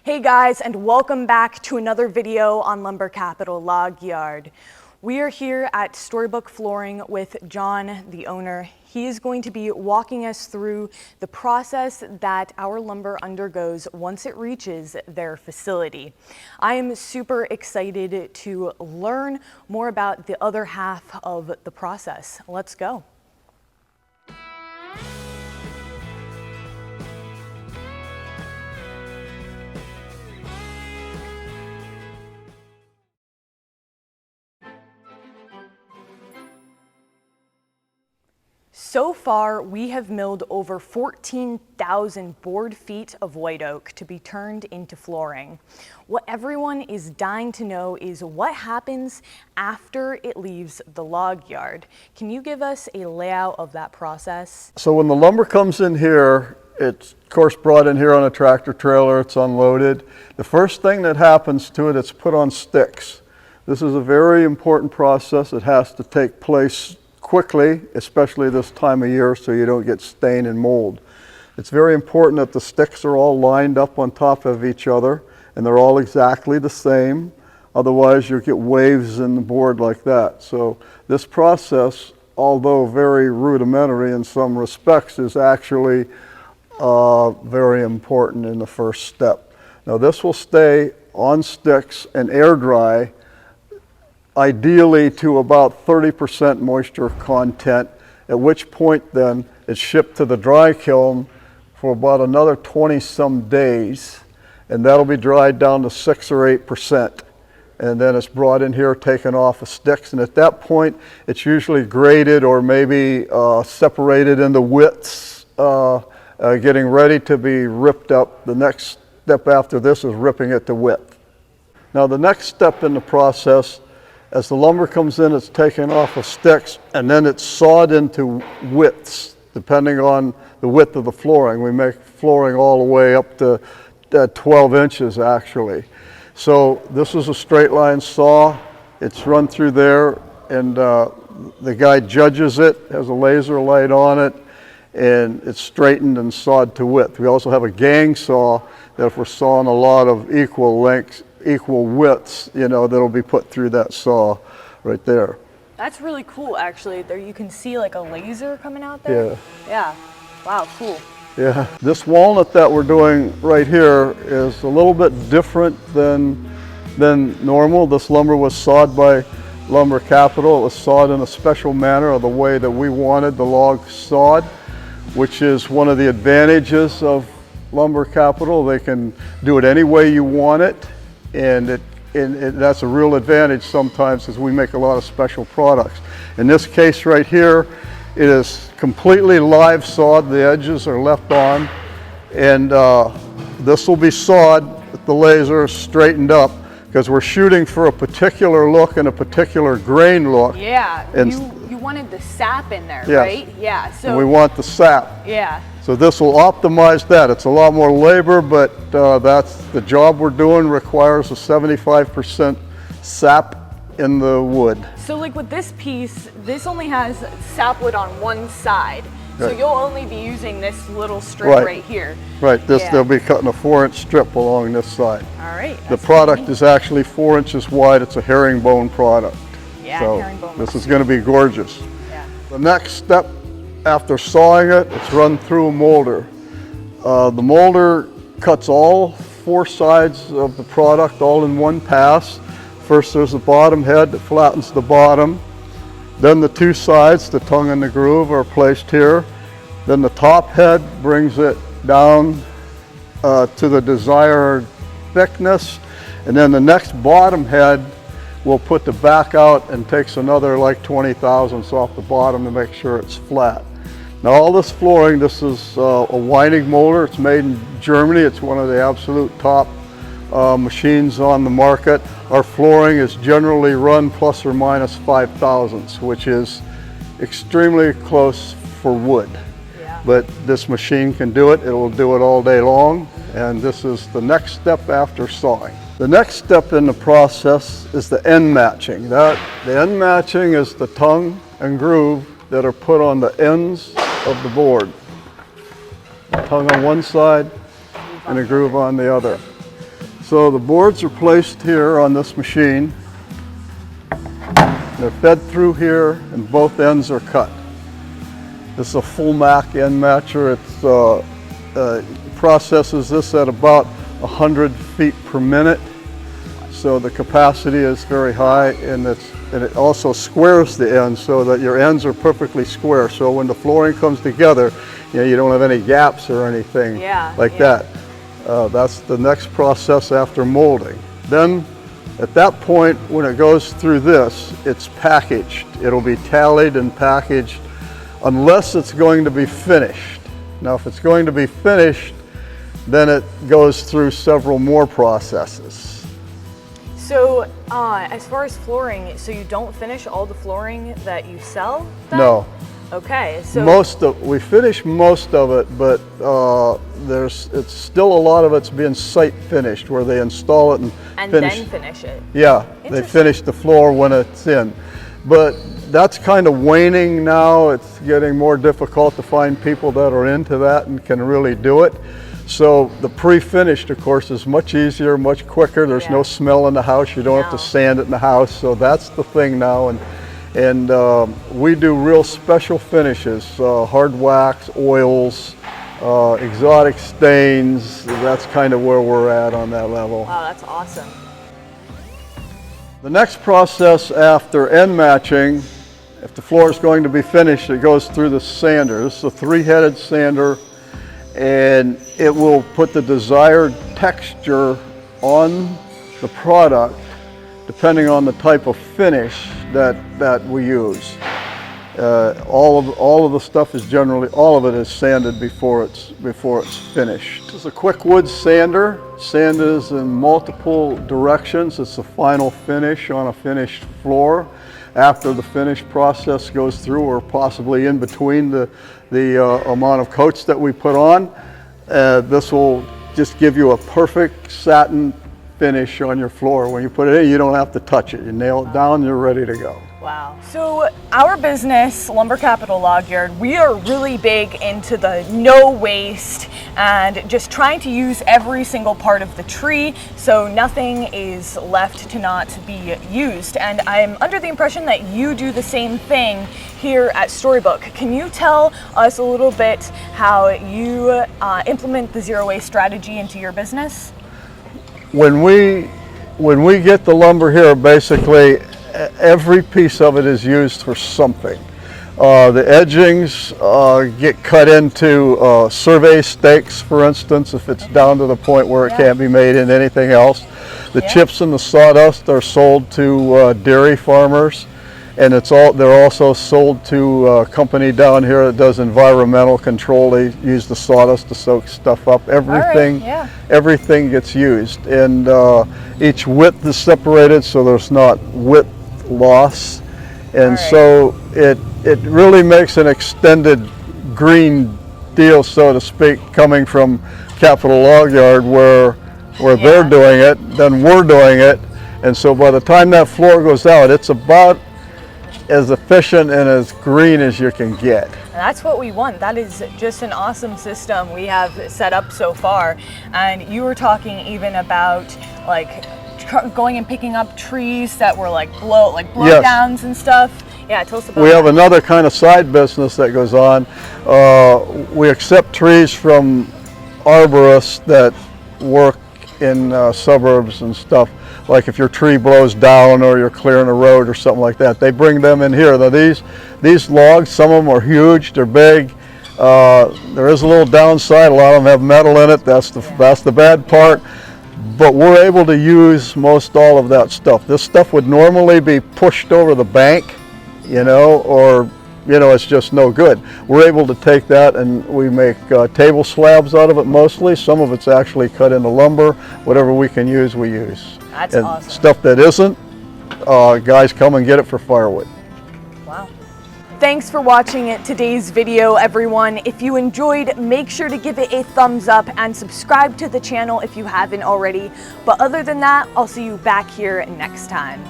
Hey guys, and welcome back to another video on Lumber Capital Log Yard. We are here at Storybook Flooring with John, the owner. He is going to be walking us through the process that our lumber undergoes once it reaches their facility. I am super excited to learn more about the other half of the process. Let's go. So far, we have milled over 14,000 board feet of white oak to be turned into flooring. What everyone is dying to know is what happens after it leaves the log yard. Can you give us a layout of that process? So when the lumber comes in here, it's of course brought in here on a tractor trailer, it's unloaded. The first thing that happens to it, it's put on sticks. This is a very important process. It has to take place quickly, especially this time of year, so you don't get stain and mold. It's very important that the sticks are all lined up on top of each other and they're all exactly the same. Otherwise you'll get waves in the board like that. So this process, although very rudimentary in some respects, is actually very important in the first step. Now this will stay on sticks and air dry, ideally to about 30% moisture content, at which point then it's shipped to the dry kiln for about another 20 some days, and that'll be dried down to 6 or 8%. And then it's brought in here, taken off of sticks, and at that point it's usually graded or maybe separated into widths, getting ready to be ripped up. The next step after this is ripping it to width. Now the next step in the process, as the lumber comes in, it's taken off of sticks and then it's sawed into widths, depending on the width of the flooring. We make flooring all the way up to 12 inches actually. So this is a straight line saw. It's run through there, and the guy judges it, has a laser light on it, and it's straightened and sawed to width. We also have a gang saw that if we're sawing a lot of equal lengths, equal widths, you know, that'll be put through that saw right there. That's really cool, actually. There you can see like a laser coming out there. Yeah. Yeah. Wow, cool. Yeah. This walnut that we're doing right here is a little bit different than normal. This lumber was sawed by Lumber Capital. It was sawed in a special manner, of the way that we wanted the log sawed, which is one of the advantages of Lumber Capital. They can do it any way you want it. And that's a real advantage sometimes, because we make a lot of special products. In this case right here, it is completely live sawed. The edges are left on, and this will be sawed with the laser straightened up, because we're shooting for a particular look and a particular grain look. Yeah, and you wanted the sap in there, yes, right? Yeah. So and we want the sap. Yeah. So this will optimize that. It's a lot more labor, but that's the job we're doing. Requires a 75% sap in the wood. So like with this piece, this only has sapwood on one side. So right. You'll only be using this little strip right here. Right, Yeah. they'll be cutting a 4-inch strip along this side. All right. The product is actually 4 inches wide. It's a herringbone product. Yeah, so herringbone. this is going to be gorgeous. Yeah. The next step after sawing it, it's run through a molder. The molder cuts all 4 sides of the product all in one pass. First there's the bottom head that flattens the bottom. Then the 2 sides, the tongue and the groove, are placed here. Then the top head brings it down to the desired thickness. And then the next bottom head will put the back out and takes another like 20 thousandths off the bottom to make sure it's flat. Now all this flooring, this is a winding molder. It's made in Germany. It's one of the absolute top machines on the market. Our flooring is generally run plus or minus 5 thousandths, which is extremely close for wood. Yeah. But this machine can do it. It will do it all day long. And this is the next step after sawing. The next step in the process is the end matching. The end matching is the tongue and groove that are put on the ends of the board. A tongue on one side and a groove on the other. So the boards are placed here on this machine. They're fed through here and both ends are cut. This is a full Mac end matcher. It processes this at about 100 feet per minute. So the capacity is very high, and it also squares the ends so that your ends are perfectly square. So when the flooring comes together, you don't have any gaps or anything that. That's the next process after molding. Then at that point, when it goes through this, it's packaged. It'll be tallied and packaged unless it's going to be finished. Now, if it's going to be finished, then it goes through several more processes. So as far as flooring, so you don't finish all the flooring that you sell then? No. Okay, so we finish most of it, but it's still a lot of it's being site finished, where they install it and then finish it. Yeah, they finish the floor when it's in. But that's kind of waning now. It's getting more difficult to find people that are into that and can really do it. So the pre-finished, of course, is much easier, much quicker. There's no smell in the house. You don't have to sand it in the house. So that's the thing now. And we do real special finishes, hard wax, oils, exotic stains. That's kind of where we're at on that level. Wow, that's awesome. The next process after end matching, if the floor is going to be finished, it goes through the sander. This is a 3-headed sander, and it will put the desired texture on the product depending on the type of finish that we use. All of the stuff is all of it is sanded before it's finished. This is a quick wood sander. Sand is in multiple directions. It's the final finish on a finished floor. After the finish process goes through, or possibly in between the amount of coats that we put on, this will just give you a perfect satin finish on your floor. When you put it in, you don't have to touch it. You nail it down, you're ready to go. Wow. So our business, Lumber Capital Log Yard, we are really big into the no waste and just trying to use every single part of the tree so nothing is left to not be used. And I'm under the impression that you do the same thing here at Storybook. Can you tell us a little bit how you implement the zero waste strategy into your business? When we get the lumber here, basically every piece of it is used for something. The edgings get cut into survey stakes, for instance, if it's down to the point where it can't be made into anything else. The chips and the sawdust are sold to dairy farmers, and they're also sold to a company down here that does environmental control. They use the sawdust to soak stuff up. Everything gets used, and each width is separated so there's not width loss, and so it really makes an extended green deal, so to speak, coming from Capital Log Yard where they're doing it, then we're doing it, and so by the time that floor goes out, it's about as efficient and as green as you can get. And that's what we want. That is just an awesome system we have set up so far. And you were talking even about like going and picking up trees that were like blowdowns and stuff. Yeah, tell us about We that. have another kind of side business that goes on. We accept trees from arborists that work in suburbs and stuff. Like if your tree blows down or you're clearing a road or something like that, they bring them in here. Now these logs, some of them are huge, they're big. There is a little downside. A lot of them have metal in it. That's the bad part. But we're able to use most all of that stuff. This stuff would normally be pushed over the bank, or it's just no good. We're able to take that and we make table slabs out of it mostly. Some of it's actually cut into lumber. Whatever we can use, we use. That's awesome. Stuff that isn't, guys come and get it for firewood. Wow. Thanks for watching today's video, everyone. If you enjoyed, make sure to give it a thumbs up and subscribe to the channel if you haven't already. But other than that, I'll see you back here next time.